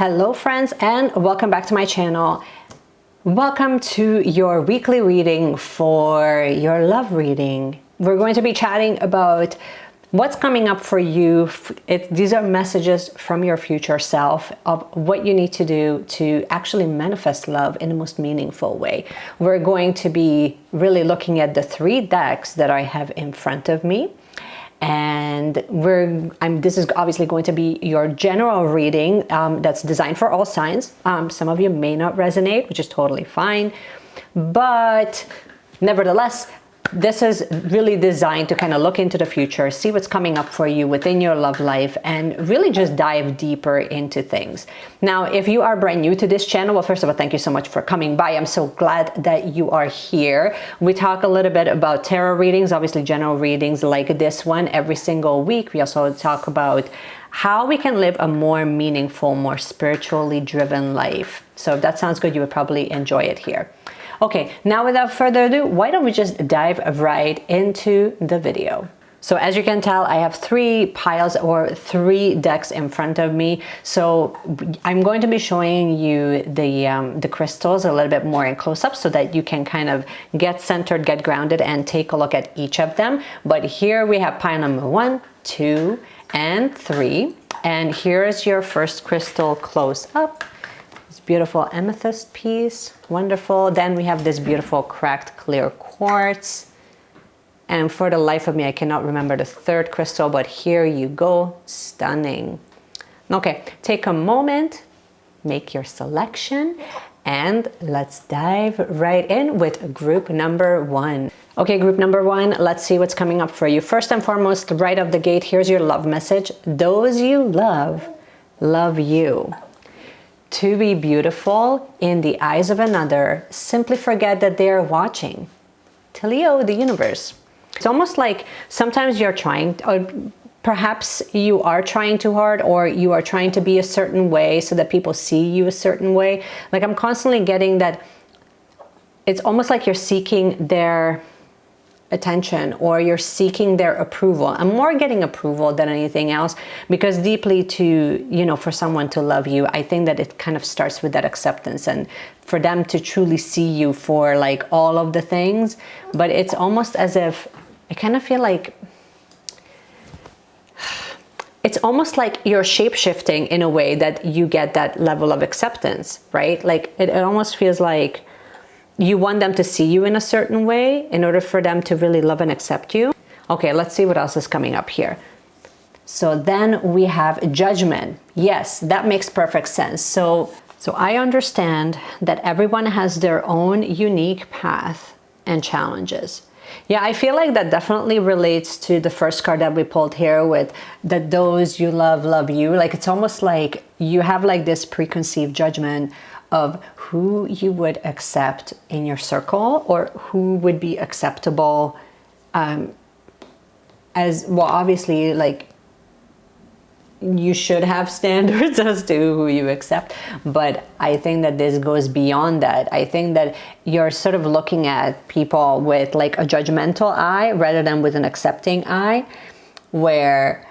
Hello friends, and welcome back to my channel. Welcome to your weekly reading for your love reading. We're going to be chatting about what's coming up for you. These are messages from your future self of what you need to do to actually manifest love in the most meaningful way. We're going to be really looking at the 3 decks that I have in front of me. And this is obviously going to be your general reading that's designed for all signs. Some of you may not resonate, which is totally fine, but nevertheless, this is really designed to kind of look into the future, see what's coming up for you within your love life, and really just dive deeper into things. Now, if you are brand new to this channel, well, first of all, thank you so much for coming by. I'm so glad that you are here. We talk a little bit about tarot readings, obviously general readings like this one every single week. We also talk about how we can live a more meaningful, more spiritually driven life. So if that sounds good, you would probably enjoy it here. Okay, now without further ado, why don't we just dive right into the video? So as you can tell, I have 3 piles or 3 decks in front of me. So I'm going to be showing you the crystals a little bit more in close-up so that you can kind of get centered, get grounded, and take a look at each of them. But here we have pile number 1, 2, and 3. And here's your first crystal close-up. Beautiful amethyst piece, wonderful. Then we have this beautiful cracked clear quartz, and for the life of me I cannot remember the 3rd crystal, but here you go, stunning. Okay, take a moment, make your selection, and let's dive right in with group number 1. Okay, group number 1, let's see what's coming up for you. First and foremost, right off the gate, here's your love message. Those you love you. To be beautiful in the eyes of another, simply forget that they are watching. To Leo, the universe. It's almost like sometimes you're trying, or perhaps you are trying too hard, or you are trying to be a certain way so that people see you a certain way. Like I'm constantly getting that it's almost like you're seeking their attention or you're seeking their approval. I'm more getting approval than anything else, because deeply for someone to love you, I think that it kind of starts with that acceptance and for them to truly see you for like all of the things. But it's almost as if I kind of feel like it's almost like you're shape-shifting in a way that you get that level of acceptance, right? Like it almost feels like you want them to see you in a certain way in order for them to really love and accept you. Okay, let's see what else is coming up here. So then we have judgment. Yes, that makes perfect sense. So I understand that everyone has their own unique path and challenges. Yeah, I feel like that definitely relates to the first card that we pulled here with that those you love you. Like it's almost like you have like this preconceived judgment of who you would accept in your circle or who would be acceptable as well. Obviously, like you should have standards as to who you accept, but I think that this goes beyond that. I think that you're sort of looking at people with like a judgmental eye rather than with an accepting eye, where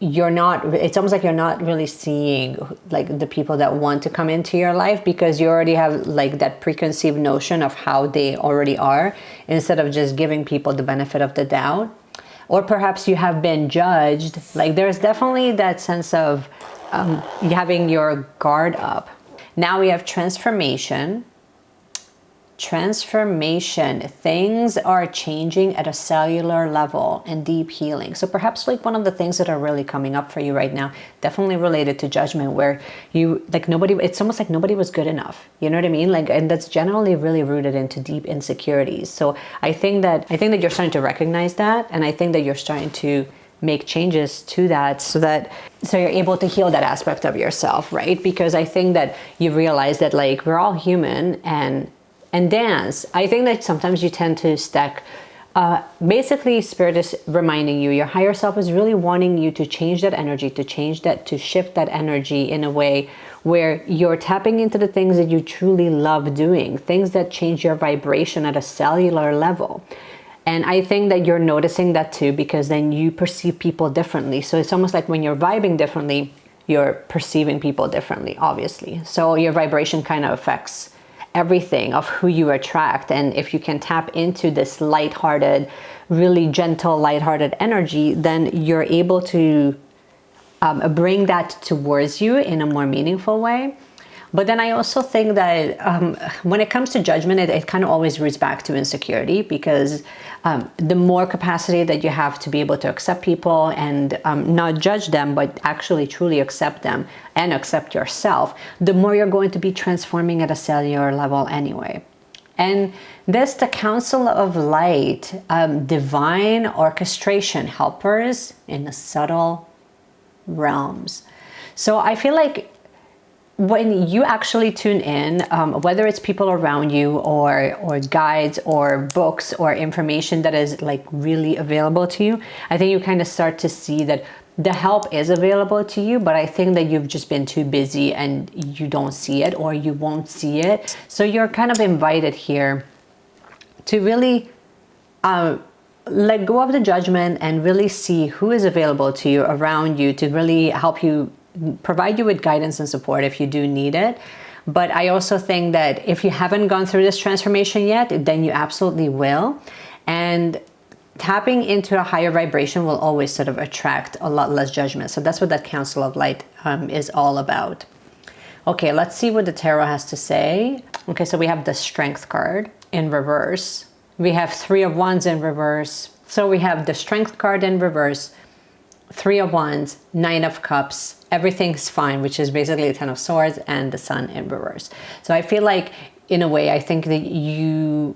it's almost like you're not really seeing like the people that want to come into your life, because you already have like that preconceived notion of how they already are, instead of just giving people the benefit of the doubt. Or perhaps you have been judged. Like there's definitely that sense of having your guard up. Now we have transformation. Things are changing at a cellular level and deep healing. So perhaps like one of the things that are really coming up for you right now, definitely related to judgment, where it's almost like nobody was good enough. You know what I mean? Like, and that's generally really rooted into deep insecurities. So I think that you're starting to recognize that, and I think that you're starting to make changes to that so you're able to heal that aspect of yourself, right? Because I think that you realize that like we're all human, and dance. I think that sometimes you tend to stack. Basically, Spirit is reminding you, your higher self is really wanting you to change that energy, to shift that energy in a way where you're tapping into the things that you truly love doing, things that change your vibration at a cellular level. And I think that you're noticing that too, because then you perceive people differently. So it's almost like when you're vibing differently, you're perceiving people differently, obviously. So your vibration kind of affects everything of who you attract. And if you can tap into this lighthearted, really gentle, lighthearted energy, then you're able to bring that towards you in a more meaningful way. But then I also think that when it comes to judgment, it kind of always roots back to insecurity, because the more capacity that you have to be able to accept people and not judge them, but actually truly accept them and accept yourself, the more you're going to be transforming at a cellular level anyway. And this, the Council of Light, divine orchestration helpers in the subtle realms. So I feel like when you actually tune in, whether it's people around you or guides or books or information that is like really available to you, I think you kind of start to see that the help is available to you, but I think that you've just been too busy and you don't see it, or you won't see it. So you're kind of invited here to really let go of the judgment and really see who is available to you around you to really help you, provide you with guidance and support if you do need it. But I also think that if you haven't gone through this transformation yet, then you absolutely will. And tapping into a higher vibration will always sort of attract a lot less judgment. So that's what that Council of Light is all about. Okay, let's see what the tarot has to say. Okay, so we have the Strength card in reverse. We have Three of Wands in reverse. So we have the Strength card in reverse, Three of Wands, Nine of Cups, everything's fine, which is basically the Ten of Swords, and the Sun in reverse. So I feel like, in a way, I think that you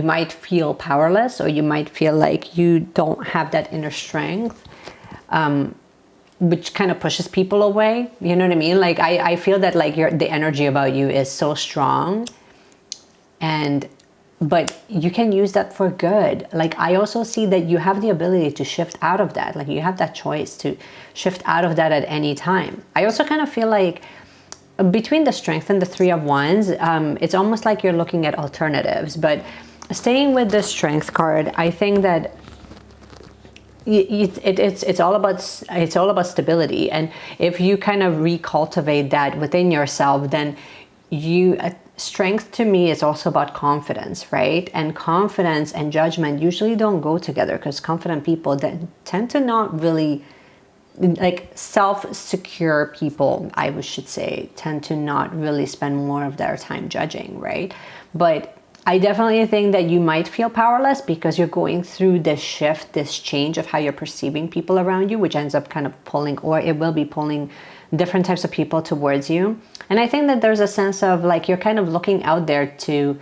might feel powerless, or you might feel like you don't have that inner strength, which kind of pushes people away. You know what I mean? Like I feel that like the energy about you is so strong, but you can use that for good. Like I also see that you have the ability to shift out of that. Like you have that choice to shift out of that at any time. I also kind of feel like between the Strength and the Three of Wands, it's almost like you're looking at alternatives. But staying with the Strength card, I think that it's all about stability. And if you kind of recultivate that within yourself, then strength to me is also about confidence, right? And confidence and judgment usually don't go together, because confident people that tend to not really, like self-secure people, I should say, tend to not really spend more of their time judging, right? But I definitely think that you might feel powerless because you're going through this shift, this change of how you're perceiving people around you, which ends up kind of pulling, or it will be pulling different types of people towards you. And I think that there's a sense of like, you're kind of looking out there to,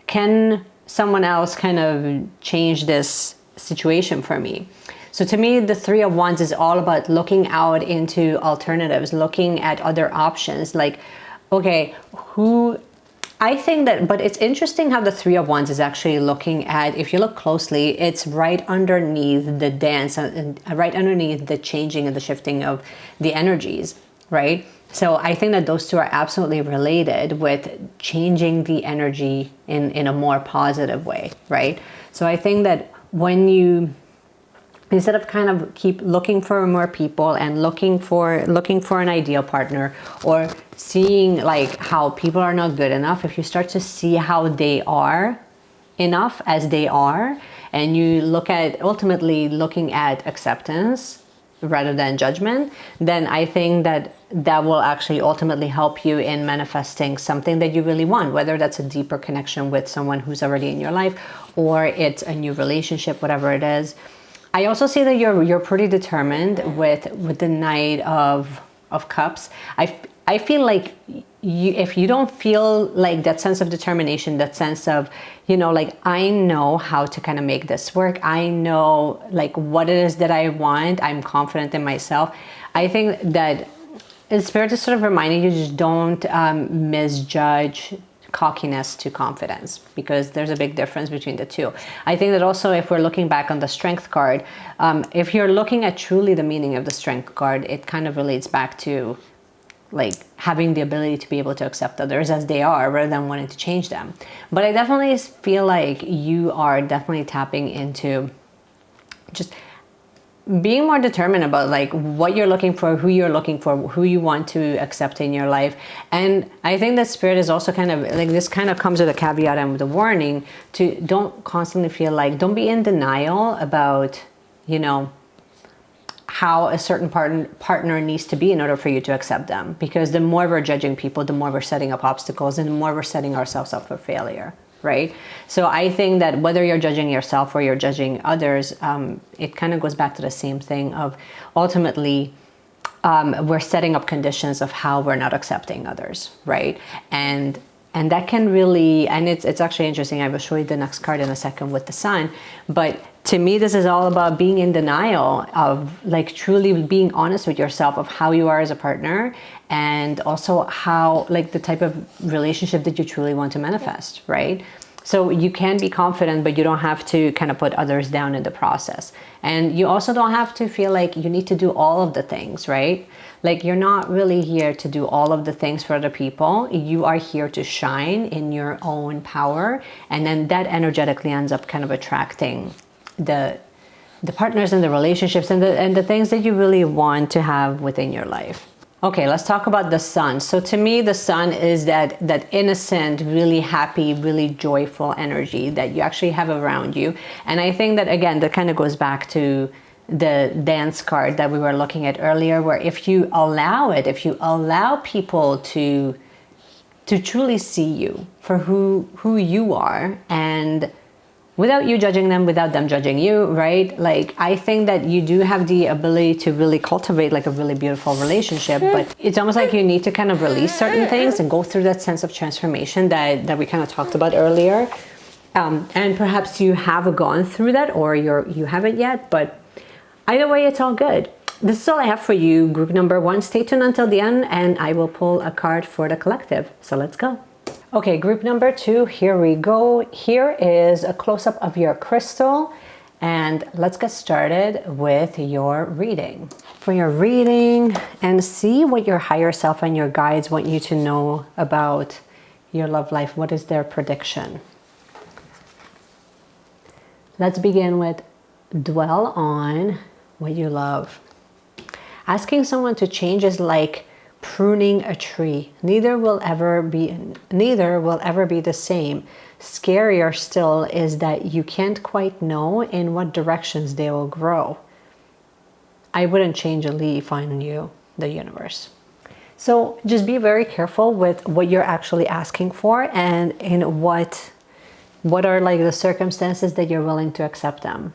can someone else kind of change this situation for me? So to me, the Three of Wands is all about looking out into alternatives, looking at other options. Like, okay, I think that, but it's interesting how the Three of Wands is actually looking at, if you look closely, it's right underneath the dance and right underneath the changing and the shifting of the energies, right? So I think that those two are absolutely related with changing the energy in a more positive way, right? So I think that when you, instead of kind of keep looking for more people and looking for an ideal partner, or seeing like how people are not good enough, if you start to see how they are enough as they are, and you look at ultimately looking at acceptance rather than judgment, then I think that will actually ultimately help you in manifesting something that you really want, whether that's a deeper connection with someone who's already in your life, or it's a new relationship, whatever it is. I also see that you're pretty determined with the Knight of Cups. I feel like if you don't feel like that sense of determination, that sense of, you know, like, I know how to kind of make this work. I know like what it is that I want. I'm confident in myself. I think that Spirit is sort of reminding you, just don't misjudge cockiness to confidence, because there's a big difference between the two. I think that also, if we're looking back on the Strength card, if you're looking at truly the meaning of the Strength card, it kind of relates back to like having the ability to be able to accept others as they are rather than wanting to change them. But I definitely feel like you are definitely tapping into just being more determined about like what you're looking for, who you're looking for, who you want to accept in your life. And I think that spirit is also kind of like, this kind of comes with a caveat and with a warning to don't constantly feel like, don't be in denial about, you know, how a certain partner needs to be in order for you to accept them. Because the more we're judging people, the more we're setting up obstacles and the more we're setting ourselves up for failure. Right? So I think that whether you're judging yourself or you're judging others, it kind of goes back to the same thing of ultimately we're setting up conditions of how we're not accepting others, right? And that can really, and it's actually interesting. I will show you the next card in a second with the sun. But to me, this is all about being in denial of like truly being honest with yourself of how you are as a partner, and also how like the type of relationship that you truly want to manifest, right? So you can be confident, but you don't have to kind of put others down in the process. And you also don't have to feel like you need to do all of the things, right? Like you're not really here to do all of the things for other people. You are here to shine in your own power. And then that energetically ends up kind of attracting the partners and the relationships and the things that you really want to have within your life. Okay, let's talk about the sun. So to me, the sun is that innocent, really happy, really joyful energy that you actually have around you. And I think that, again, that kind of goes back to the dance card that we were looking at earlier, where if you allow it, if you allow people to truly see you for who you are, and without you judging them, without them judging you, right? Like, I think that you do have the ability to really cultivate like a really beautiful relationship, but it's almost like you need to kind of release certain things and go through that sense of transformation that we kind of talked about earlier. And perhaps you have gone through that, or you haven't yet, but either way, it's all good. This is all I have for you, group number 1. Stay tuned until the end, and I will pull a card for the collective. So let's go. Okay, group number 2, here we go. Here is a close-up of your crystal, and let's get started with your reading. For your reading, and see what your higher self and your guides want you to know about your love life. What is their prediction? Let's begin with dwell on what you love. Asking someone to change is like pruning a tree. Neither will ever be the same. Scarier still is that you can't quite know in what directions they will grow. I wouldn't change a leaf on you, the universe. So just be very careful with what you're actually asking for, and in what are like the circumstances that you're willing to accept them,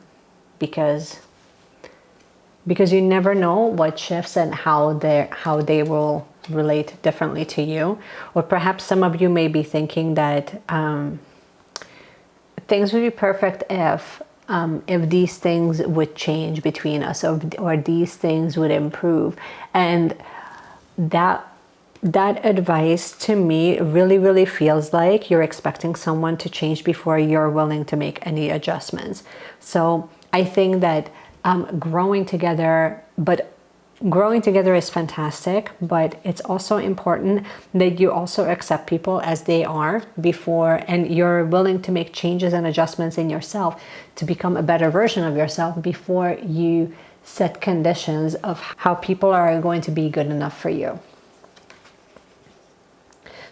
because you never know what shifts and how they will relate differently to you. Or perhaps some of you may be thinking that things would be perfect if these things would change between us, or these things would improve. And that advice to me really feels like you're expecting someone to change before you're willing to make any adjustments. So I think that growing together is fantastic, but it's also important that you also accept people as they are before, and you're willing to make changes and adjustments in yourself to become a better version of yourself before you set conditions of how people are going to be good enough for you.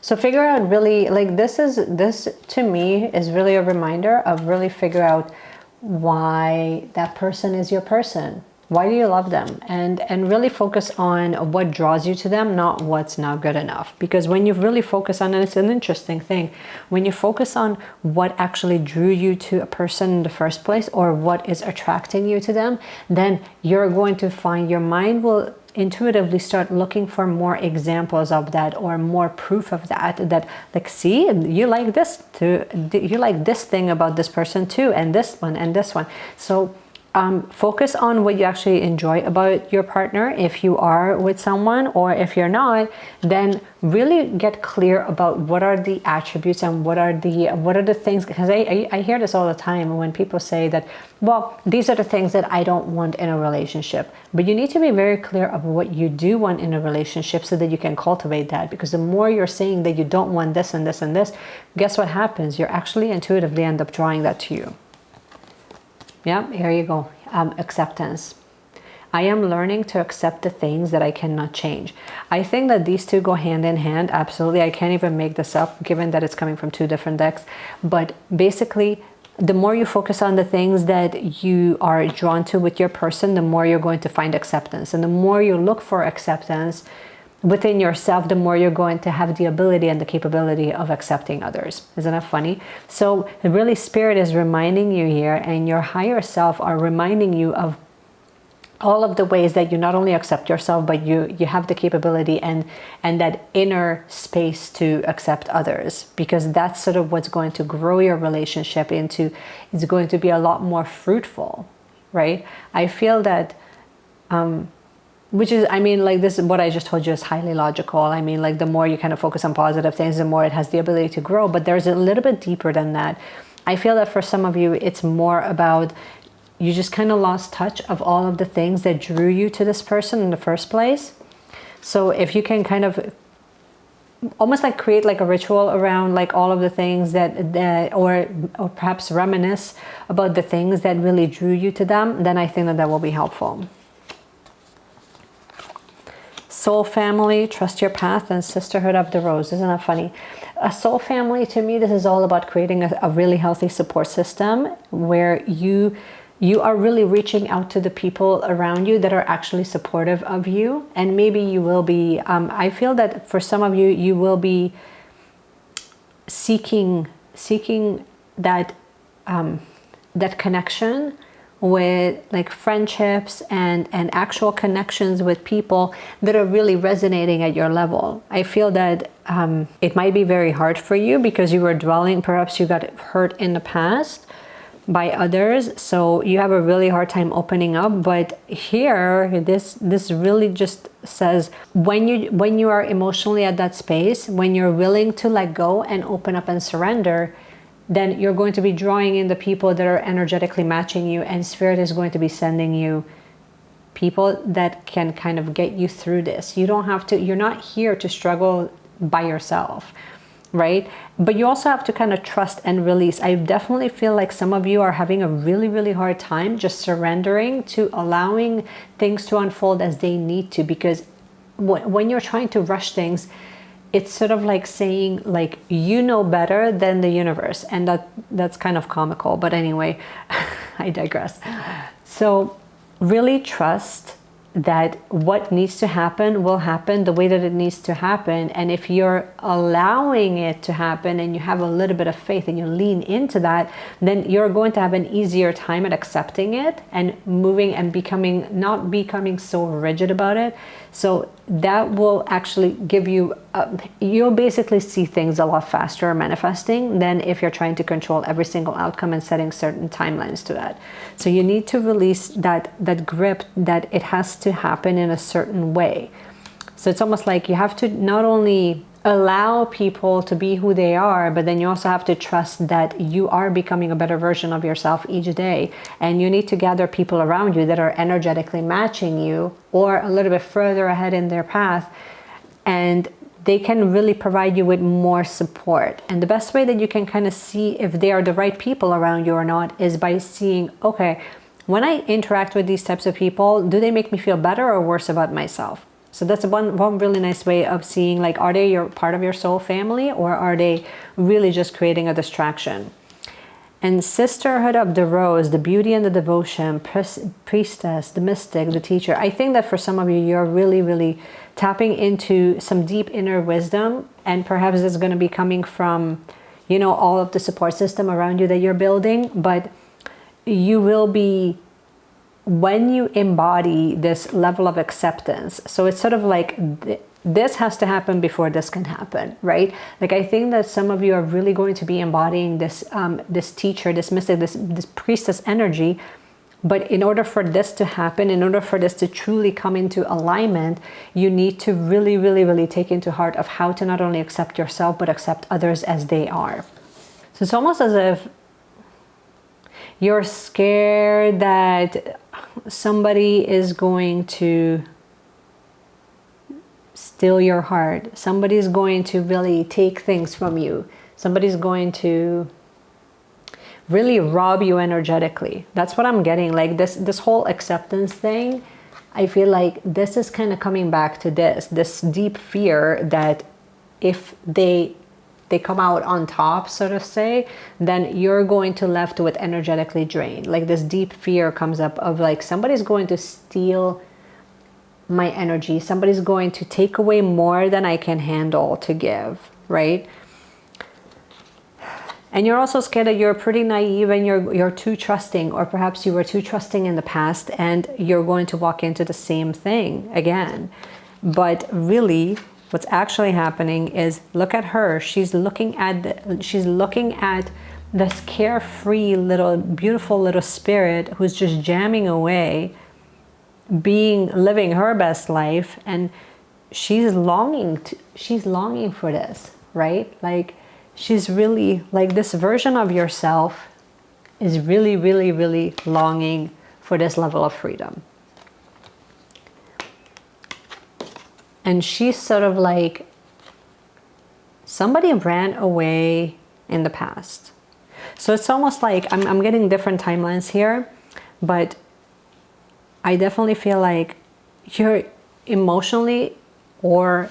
So figure out really, like, this to me is really a reminder of really figure out why that person is your person. Why do you love them? And really focus on what draws you to them, not what's not good enough. Because when you really focus on, and it's an interesting thing, when you focus on what actually drew you to a person in the first place, or what is attracting you to them, then you're going to find your mind will intuitively start looking for more examples of that, or more proof of that like, see, you like this too, you like this thing about this person too, and this one and this one. So focus on what you actually enjoy about your partner if you are with someone, or if you're not, then really get clear about what are the attributes and what are the things. Because I hear this all the time when people say that, well, these are the things that I don't want in a relationship. But you need to be very clear of what you do want in a relationship so that you can cultivate that. Because the more you're saying that you don't want this and this and this, guess what happens? You actually intuitively end up drawing that to you. Yeah, here you go. Acceptance. I am learning to accept the things that I cannot change. I think that these two go hand in hand. Absolutely. I can't even make this up given that it's coming from two different decks. But basically, the more you focus on the things that you are drawn to with your person, the more you're going to find acceptance. And the more you look for acceptance within yourself, the more you're going to have the ability and the capability of accepting others. Isn't that funny? So really, Spirit is reminding you here, and your higher self are reminding you of all of the ways that you not only accept yourself, but you have the capability and that inner space to accept others, because that's sort of what's going to grow your relationship into, it's going to be a lot more fruitful, right? I feel that, which is, I mean, like this, what I just told you is highly logical. I mean, like the more you kind of focus on positive things, the more it has the ability to grow, but there's a little bit deeper than that. I feel that for some of you, it's more about, you just kind of lost touch of all of the things that drew you to this person in the first place. So if you can kind of almost like create like a ritual around like all of the things that or perhaps reminisce about the things that really drew you to them, then I think that that will be helpful. Soul family, trust your path, and sisterhood of the rose. Isn't that funny? A soul family, to me, this is all about creating a really healthy support system where you are really reaching out to the people around you that are actually supportive of you. And maybe you will be, I feel that for some of you, you will be seeking that, that connection with like friendships and actual connections with people that are really resonating at your level. I feel that it might be very hard for you because you were dwelling, perhaps you got hurt in the past by others, so you have a really hard time opening up. But here, this really just says when you are emotionally at that space, when you're willing to let go and open up and surrender, then you're going to be drawing in the people that are energetically matching you, and Spirit is going to be sending you people that can kind of get you through this. You don't have to, you're not here to struggle by yourself, right? But you also have to kind of trust and release. I definitely feel like some of you are having a really, really hard time just surrendering to allowing things to unfold as they need to, because when you're trying to rush things, it's sort of like saying like, you know better than the universe, and that's kind of comical, but anyway, I digress. So really trust that what needs to happen will happen the way that it needs to happen. And if you're allowing it to happen and you have a little bit of faith and you lean into that, then you're going to have an easier time at accepting it and moving and not becoming so rigid about it. So that will actually give you, you'll basically see things a lot faster manifesting than if you're trying to control every single outcome and setting certain timelines to that. So you need to release that grip that it has to happen in a certain way. So it's almost like you have to not only allow people to be who they are, but then you also have to trust that you are becoming a better version of yourself each day. And you need to gather people around you that are energetically matching you or a little bit further ahead in their path, and they can really provide you with more support. And the best way that you can kind of see if they are the right people around you or not is by seeing, okay, when I interact with these types of people, do they make me feel better or worse about myself? So that's one really nice way of seeing, like, are they part of your soul family, or are they really just creating a distraction? And sisterhood of the rose, the beauty and the devotion, priestess, the mystic, the teacher. I think that for some of you, you're really, really tapping into some deep inner wisdom, and perhaps it's going to be coming from, you know, all of the support system around you that you're building. But you will be, when you embody this level of acceptance, so it's sort of like this has to happen before this can happen, right? Like, I think that some of you are really going to be embodying this this teacher, this mystic, this priestess energy. But in order for this to happen, in order for this to truly come into alignment, you need to really, really, really take into heart of how to not only accept yourself, but accept others as they are. So it's almost as if you're scared that somebody is going to steal your heart. Somebody's going to really take things from you. Somebody's going to really rob you energetically. That's what I'm getting. Like this whole acceptance thing, I feel like this is kind of coming back to this deep fear that if they come out on top, so to say, then you're going to left with energetically drained. Like this deep fear comes up of like somebody's going to steal my energy, somebody's going to take away more than I can handle to give, right? And you're also scared that you're pretty naive and you're too trusting, or perhaps you were too trusting in the past and you're going to walk into the same thing again. But really, what's actually happening is, look at her. She's looking at this carefree little, beautiful little spirit who's just jamming away, living her best life, and she's longing for this, right? Like, she's really, like, this version of yourself is really, really, really longing for this level of freedom. And she's sort of like, somebody ran away in the past. So it's almost like, I'm getting different timelines here, but I definitely feel like you're emotionally, or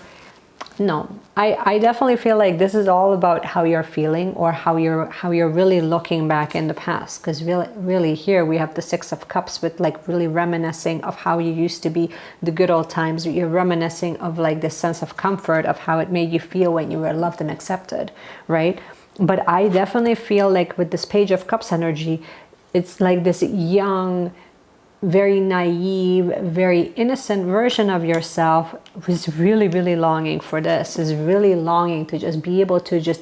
no, I definitely feel like this is all about how you're feeling, or how you're really looking back in the past. Because really here we have the Six of Cups, with like really reminiscing of how you used to be, the good old times. You're reminiscing of like this sense of comfort of how it made you feel when you were loved and accepted, right? But I definitely feel like with this Page of Cups energy, it's like this young, very naive, very innocent version of yourself who's really, really longing for this, is really longing to just be able to just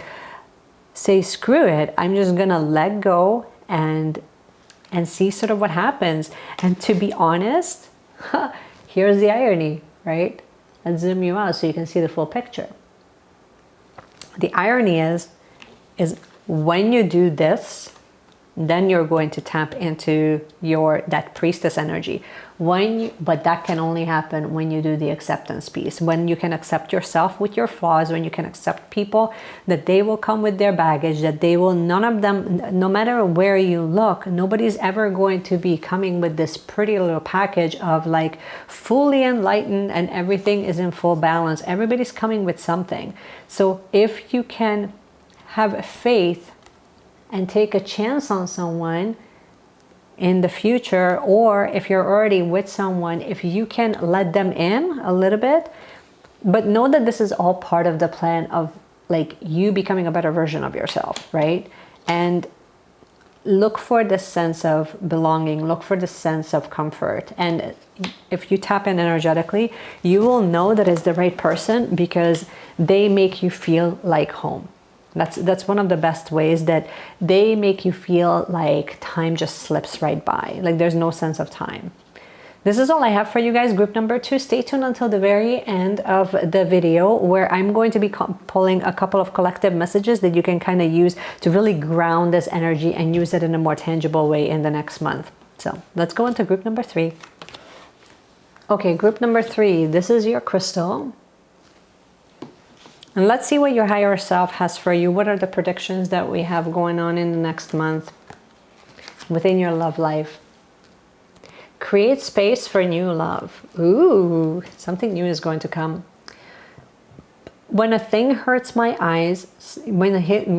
say, screw it, I'm just gonna let go and see sort of what happens. And to be honest, here's the irony, right? Let's zoom you out so you can see the full picture. The irony is when you do this, then you're going to tap into that priestess energy. But that can only happen when you do the acceptance piece, when you can accept yourself with your flaws, when you can accept people, that they will come with their baggage, that they will, none of them, no matter where you look, nobody's ever going to be coming with this pretty little package of like fully enlightened and everything is in full balance. Everybody's coming with something. So if you can have faith and take a chance on someone in the future, or if you're already with someone, if you can let them in a little bit, but know that this is all part of the plan of like you becoming a better version of yourself, right? And look for this sense of belonging, look for this sense of comfort. And if you tap in energetically, you will know that it's the right person because they make you feel like home. That's one of the best ways, that they make you feel like time just slips right by. Like there's no sense of time. This is all I have for you guys. Group number 2, stay tuned until the very end of the video, where I'm going to be pulling a couple of collective messages that you can kind of use to really ground this energy and use it in a more tangible way in the next month. So let's go into group number 3. Okay, group number 3, this is your crystal. And let's see what your higher self has for you. What are the predictions that we have going on in the next month within your love life? Create space for new love. Ooh, something new is going to come. When a thing hurts my eyes, when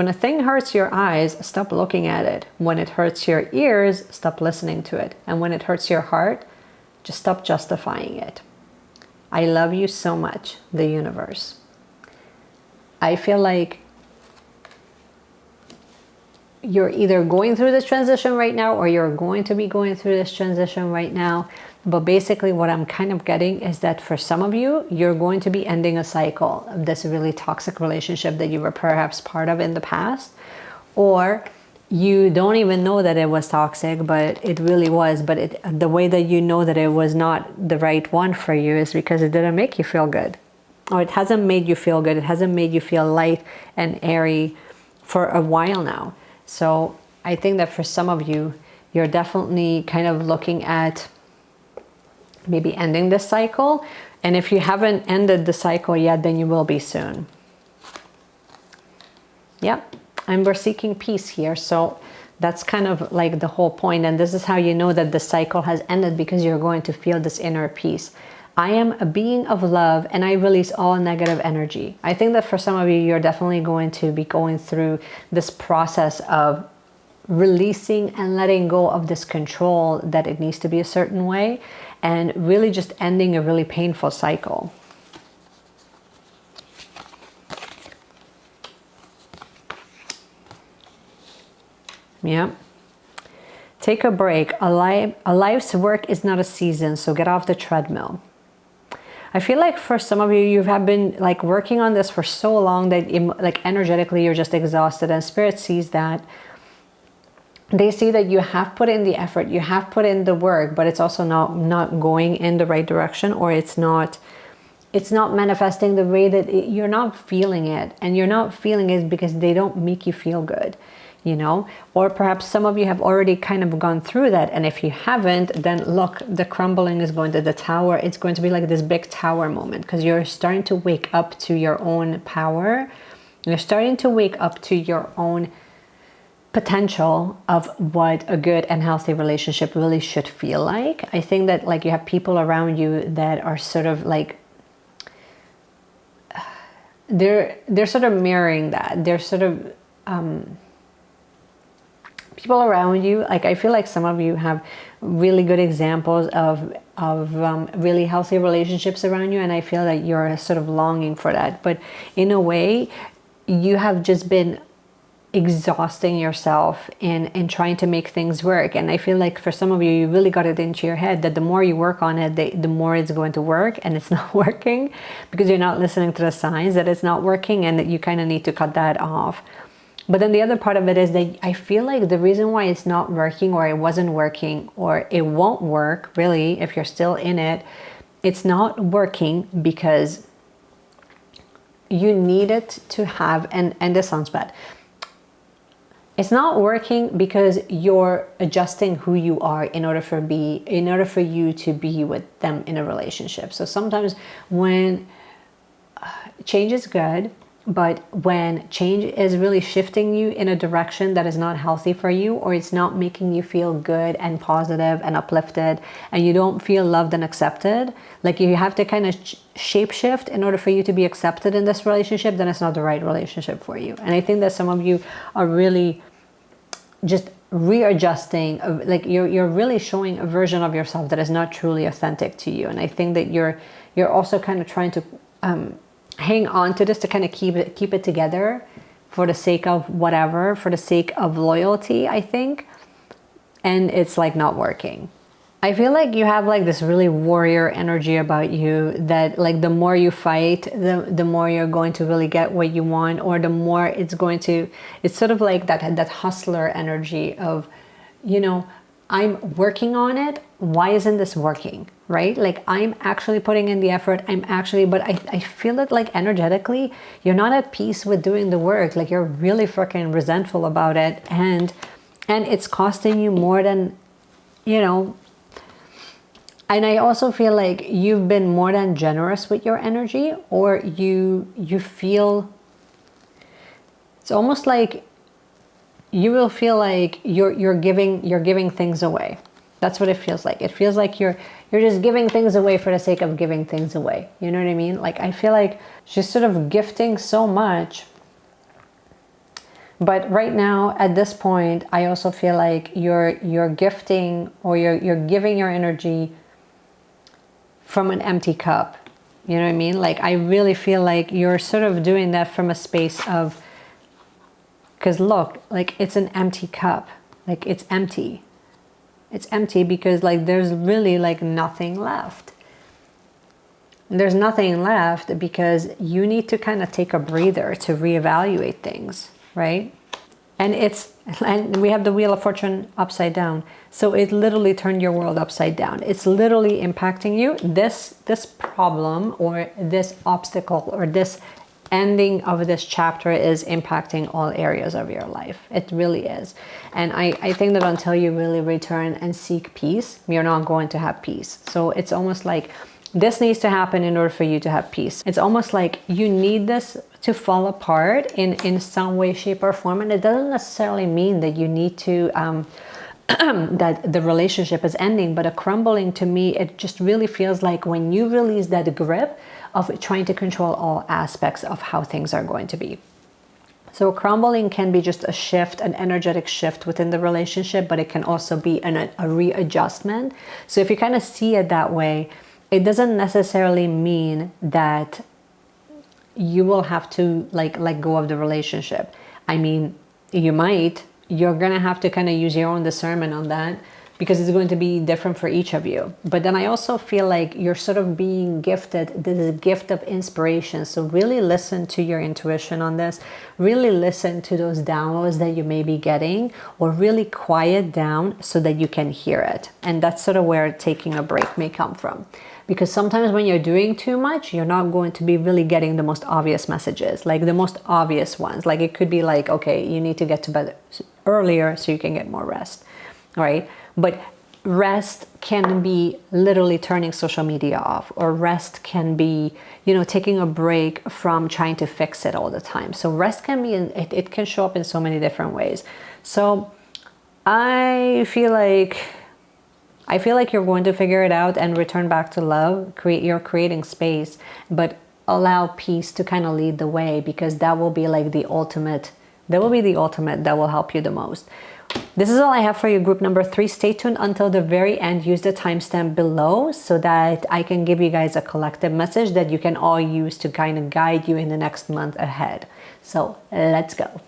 a thing hurts your eyes, stop looking at it. When it hurts your ears, stop listening to it. And when it hurts your heart, just stop justifying it. I love you so much, the universe. I feel like you're either going through this transition right now, or you're going to be going through this transition right now. But basically what I'm kind of getting is that for some of you, you're going to be ending a cycle of this really toxic relationship that you were perhaps part of in the past, or you don't even know that it was toxic, but it really was. But the way that you know that it was not the right one for you is because it didn't make you feel good. Or it hasn't made you feel good. It hasn't made you feel light and airy for a while now. So I think that for some of you, you're definitely kind of looking at maybe ending this cycle. And if you haven't ended the cycle yet, then you will be soon. Yep. And we're seeking peace here. So That's kind of like the whole point. And this is how you know that the cycle has ended, because you're going to feel this inner peace. I am a being of love and I release all negative energy. I think that for some of you, you're definitely going to be going through this process of releasing and letting go of this control that it needs to be a certain way, and really just ending a really painful cycle. Yeah. Take a break. A life's work is not a season, so get off the treadmill. I feel like for some of you, you have been like working on this for so long that like energetically you're just exhausted, and Spirit sees that. They see that you have put in the effort, you have put in the work, but it's also not going in the right direction, or it's not manifesting the way that you're not feeling it. And you're not feeling it because they don't make you feel good, you know. Or perhaps some of you have already kind of gone through that, and if you haven't, then look, the crumbling is going to the tower. It's going to be like this big tower moment, because you're starting to wake up to your own power. You're starting to wake up to your own potential of what a good and healthy relationship really should feel like. I think that like you have people around you that are sort of like they're sort of mirroring that. They're sort of people around you, like I feel like some of you have really good examples of really healthy relationships around you, and I feel that you're sort of longing for that. But in a way, you have just been exhausting yourself in trying to make things work. And I feel like for some of you, you really got it into your head that the more you work on it, the more it's going to work, and it's not working because you're not listening to the signs that it's not working, and that you kind of need to cut that off. But then the other part of it is that I feel like the reason why it's not working, or it wasn't working, or it won't work really if you're still in it, it's not working because you need it to have, and this sounds bad, it's not working because you're adjusting who you are in order for you to be with them in a relationship. So sometimes when change is good, but when change is really shifting you in a direction that is not healthy for you, or it's not making you feel good and positive and uplifted, and you don't feel loved and accepted, like you have to kind of shape shift in order for you to be accepted in this relationship, then it's not the right relationship for you. And I think that some of you are really just readjusting, like you're really showing a version of yourself that is not truly authentic to you. And I think that you're also kind of trying to hang on to this to kind of keep it together for the sake of whatever, for the sake of loyalty, I think. And it's like not working. I feel like you have like this really warrior energy about you, that like the more you fight, the more you're going to really get what you want, or the more it's sort of like that hustler energy of, you know, I'm working on it. Why isn't this working? Right? Like I'm actually putting in the effort. But I feel that like energetically, you're not at peace with doing the work. Like you're really freaking resentful about it. And it's costing you more than, you know. And I also feel like you've been more than generous with your energy, or you feel, it's almost like you will feel like you're giving things away. That's what it feels like. It feels like you're just giving things away for the sake of giving things away. You know what I mean? Like I feel like she's sort of gifting so much. But right now, at this point, I also feel like you're gifting, or you're giving your energy from an empty cup. You know what I mean? Like I really feel like you're sort of doing that from a space of, because look, like it's an empty cup. Like it's empty. It's empty because like there's really like nothing left. There's nothing left because you need to kind of take a breather to reevaluate things, right? And we have the Wheel of Fortune upside down. So it literally turned your world upside down. It's literally impacting you. This problem, or this obstacle, or this ending of this chapter is impacting all areas of your life. It really is. And I think that until you really return and seek peace, you're not going to have peace. So it's almost like This needs to happen in order for you to have peace. It's almost like you need this to fall apart in some way, shape, or form. And it doesn't necessarily mean that you need to, that the relationship is ending, but a crumbling, to me, it just really feels like when you release that grip of trying to control all aspects of how things are going to be. So crumbling can be just a shift, an energetic shift within the relationship, but it can also be a readjustment. So if you kind of see it that way, it doesn't necessarily mean that you will have to like let go of the relationship. I mean, you're gonna have to kind of use your own discernment on that, because it's going to be different for each of you. But then I also feel like you're sort of being gifted this gift of inspiration. So really listen to your intuition on this. Really listen to those downloads that you may be getting, or really quiet down so that you can hear it. And that's sort of where taking a break may come from. Because sometimes when you're doing too much, you're not going to be really getting the most obvious messages, like the most obvious ones. Like it could be like, okay, you need to get to bed earlier so you can get more rest, right? But rest can be literally turning social media off, or rest can be, you know, taking a break from trying to fix it all the time. So rest can be, it can show up in so many different ways. So I feel like you're going to figure it out and return back to love. You're creating space, but allow peace to kind of lead the way, because that will be like the ultimate, that will help you the most. This is all I have for you, group number 3. Stay tuned until the very end. Use the timestamp below so that I can give you guys a collective message that you can all use to kind of guide you in the next month ahead. So let's go.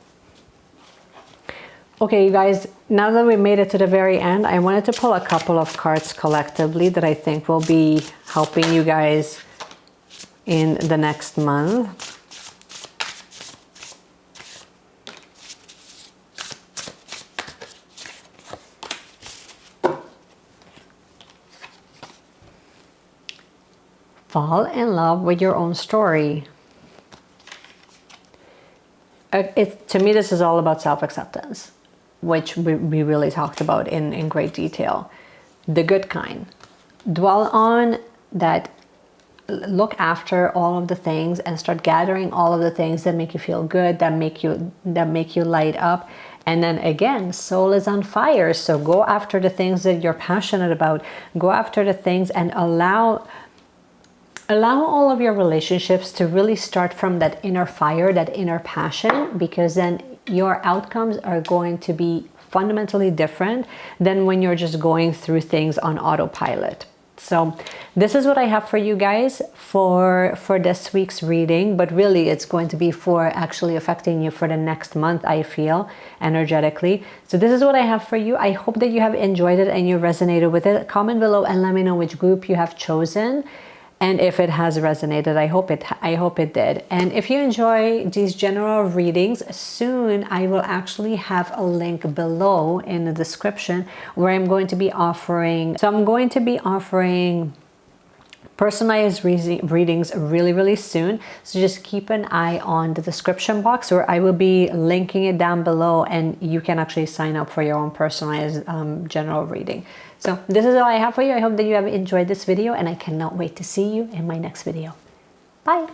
Okay, you guys, now that we made it to the very end, I wanted to pull a couple of cards collectively that I think will be helping you guys in the next month. Fall in love with your own story. To me, this is all about self-acceptance, which we really talked about in great detail. The good kind. Dwell on that. Look after all of the things and start gathering all of the things that make you feel good, that make you light up. And then again, soul is on fire. So go after the things that you're passionate about. Go after the things and allow all of your relationships to really start from that inner fire, that inner passion, because then your outcomes are going to be fundamentally different than when you're just going through things on autopilot. So this is what I have for you guys for this week's reading, but really it's going to be for actually affecting you for the next month, I feel, energetically. So this is what I have for you. I hope that you have enjoyed it and you resonated with it. Comment below and let me know which group you have chosen. And if it has resonated, I hope it did. And if you enjoy these general readings, soon I will actually have a link below in the description where I'm going to be offering. So I'm going to be offering personalized readings really, really soon. So just keep an eye on the description box, where I will be linking it down below, and you can actually sign up for your own personalized general reading. So this is all I have for you. I hope that you have enjoyed this video, and I cannot wait to see you in my next video. Bye.